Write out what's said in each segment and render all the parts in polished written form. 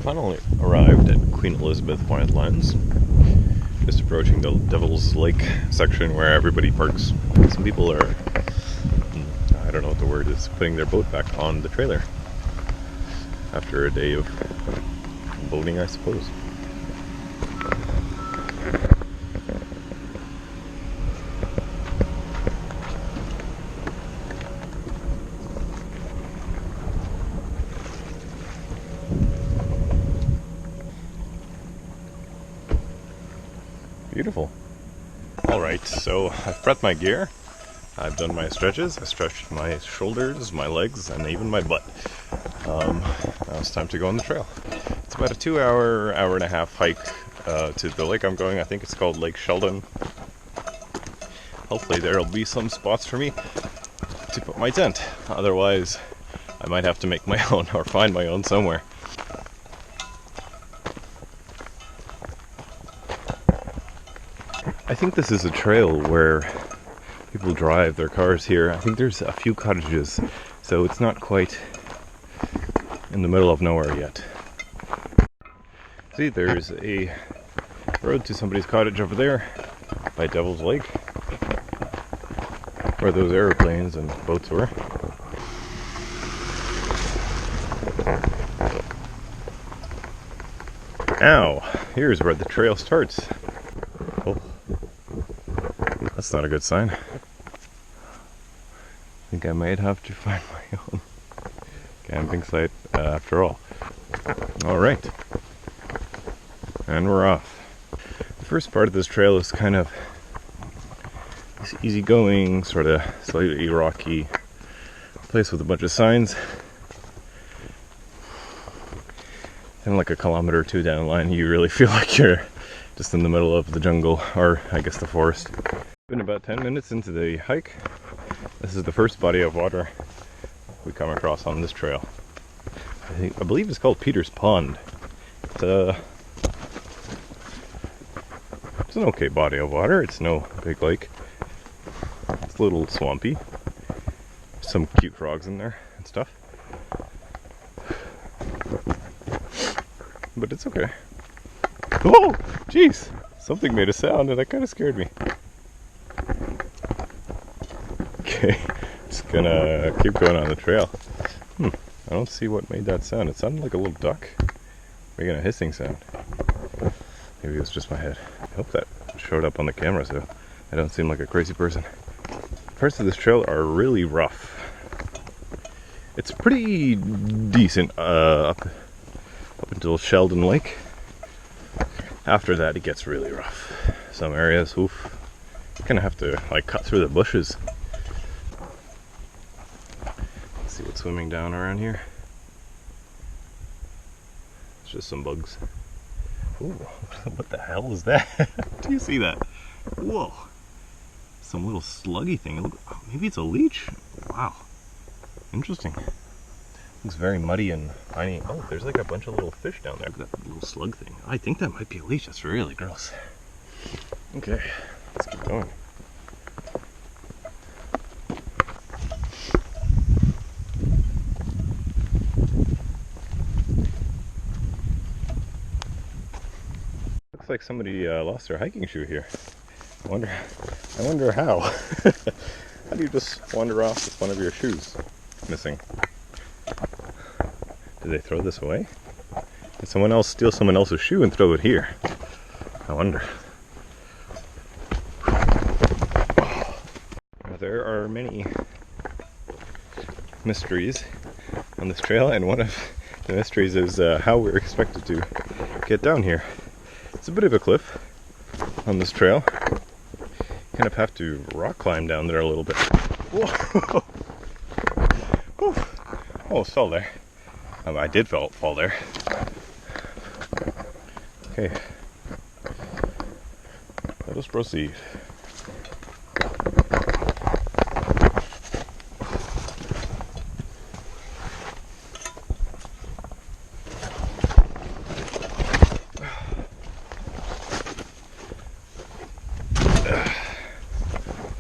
Finally arrived at Queen Elizabeth Wildlands. Just approaching the Devil's Lake section where everybody parks. Some people are, I don't know what the word is, putting their boat back on the trailer after a day of boating, I suppose. Beautiful. Alright, so I've prepped my gear. I've done my stretches. I stretched my shoulders, my legs, and even my butt. Now it's time to go on the trail. It's about a 2-hour, hour and a half hike to the lake I'm going. I think it's called Lake Sheldon. Hopefully there'll be some spots for me to put my tent. Otherwise, I might have to make my own or find my own somewhere. I think this is a trail where people drive their cars here. I think there's a few cottages, so it's not quite in the middle of nowhere yet. See, there's a road to somebody's cottage over there by Devil's Lake, where those airplanes and boats were. Now, here's where the trail starts. Oh, that's not a good sign. I think I might have to find my own camping site after all. Alright. And we're off. The first part of this trail is kind of this easygoing, sort of slightly rocky place with a bunch of signs. And like a kilometer or two down the line, you really feel like you're just in the middle of the jungle, or I guess the forest. Been about 10 minutes into the hike. This is the first body of water we come across on this trail. I believe it's called Peter's Pond. It's an okay body of water. It's no big lake. It's a little swampy. Some cute frogs in there and stuff. But it's okay. Oh, jeez! Something made a sound and that kind of scared me. Okay, just gonna keep going on the trail. I don't see what made that sound. It sounded like a little duck making a hissing sound. Maybe it was just my head. I hope that showed up on the camera so I don't seem like a crazy person. Parts of this trail are really rough. It's pretty decent up until Sheldon Lake. After that it gets really rough. Some areas, oof, you kind of have to like cut through the bushes. Let's see what's swimming down around here. It's just some bugs. Ooh, what the hell is that? Do you see that? Whoa, some little sluggy thing. Look, maybe it's a leech. Wow, interesting. Looks very muddy and tiny. Oh, there's like a bunch of little fish down there. That little slug thing. I think that might be a leech. That's really gross. Okay, let's keep going. Looks like somebody lost their hiking shoe here. I wonder how. How do you just wander off with one of your shoes missing? Did they throw this away? Did someone else steal someone else's shoe and throw it here? I wonder. There are many mysteries on this trail, and one of the mysteries is how we're expected to get down here. It's a bit of a cliff on this trail. You kind of have to rock climb down there a little bit. Whoa! Almost fell there. I did fall there. Okay, let us proceed.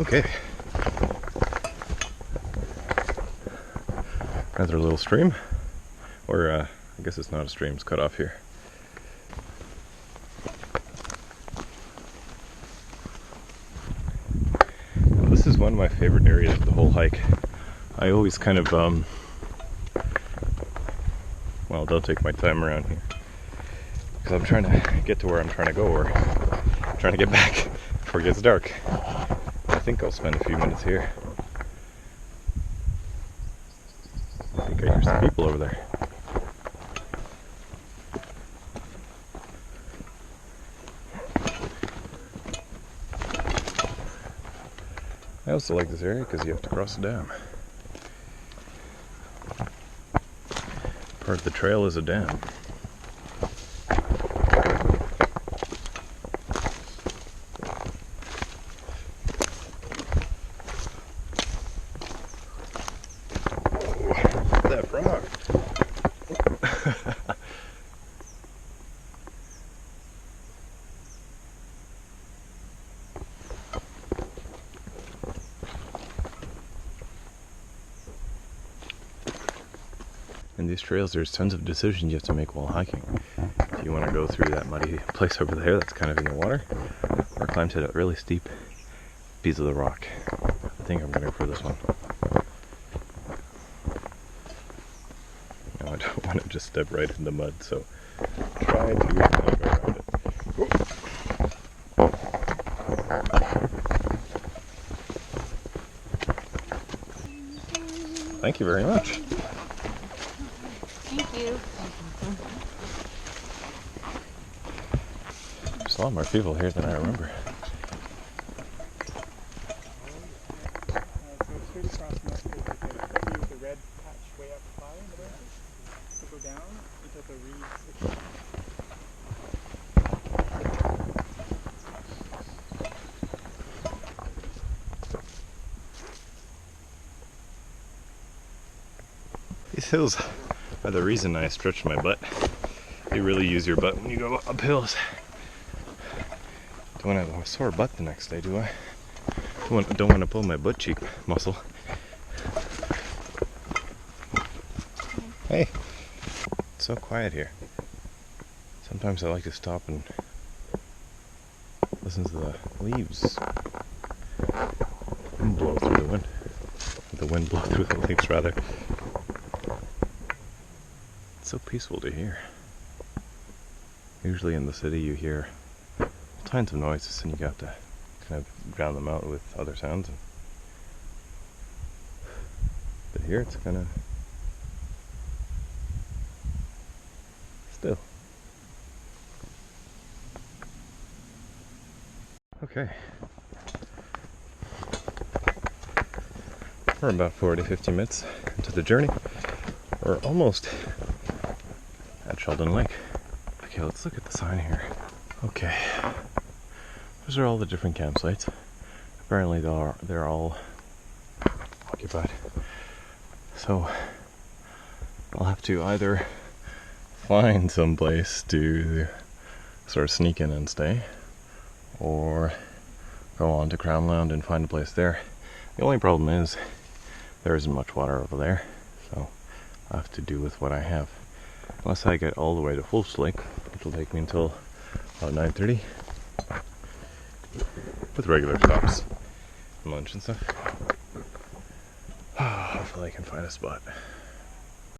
Okay. Another little stream, or I guess it's not a stream, it's cut off here. Now, this is one of my favorite areas of the whole hike. I always kind of, well, don't take my time around here. Because I'm trying to get to where I'm trying to go, or trying to get back before it gets dark. I think I'll spend a few minutes here. I think I hear some people over there. I also like this area because you have to cross the dam. Part of the trail is a dam. That frog. In these trails, there's tons of decisions you have to make while hiking. If you want to go through that muddy place over there that's kind of in the water, or climb to that really steep piece of the rock. I think I'm going to go for this one. No, I don't want to just step right in the mud, so try to climb around it. Thank you very much. Thank you. There's a lot more people here than I remember. So straight across from us, there's the red patch way up high in the branches. So go down until the reeds. These hills are the reason I stretch my butt. You really use your butt when you go up hills. Don't want to have a sore butt the next day, do I? Don't want to pull my butt cheek muscle. Hey, it's so quiet here. Sometimes I like to stop and listen to the leaves blow through the wind. The wind blow through the leaves, rather. It's so peaceful to hear. Usually in the city you hear all kinds of noises and you have to kind of drown them out with other sounds. But here it's kind of still. Okay. We're about 40-50 minutes into the journey. We're almost at Sheldon Lake. Okay, let's look at the sign here. Okay. Those are all the different campsites. Apparently they're all occupied. So I'll have to either find some place to sort of sneak in and stay, or go on to Crownland and find a place there. The only problem is there isn't much water over there, so I'll have to do with what I have. Unless I get all the way to Wolf's Lake, which will take me until about 9:30, with regular stops and lunch and stuff. Hopefully I can find a spot.